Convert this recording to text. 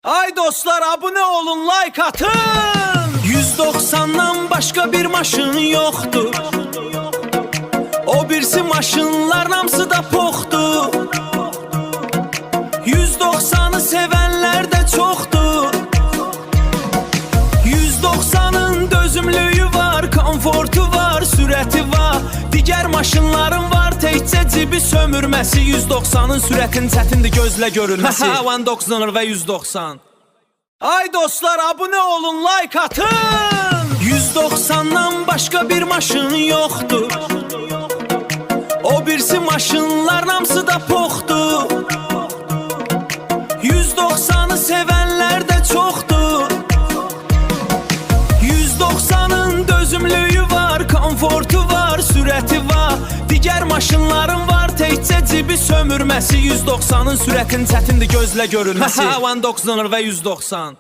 Ay dostlar, abone olun, like atın. 190'dan başka bir maşın yoktu. O birisi maşınlar namsı da poxtu. 190'ı sevenler de çoktu. 190'ın dözümlüyü var, komfortu var, sürəti var. Diğer maşınların var, təkcə cibi sömürməsi. 190'ın sürətin çətindir gözlə görülməsi. 190 ve 190. Ay dostlar, abone olun, like atın. 190'dan başka bir maşın yoktu. O birisi maşınlar namsı da poxtu. 190'ı sevenler de çoktu. 190'ın dözümlüyü var, komfortu var, sürəti var. Diğer maşınların var, təkcə cibi sömürməsi. 190'ın sürətin çətindir gözlə görülməsi. 190 ve 190.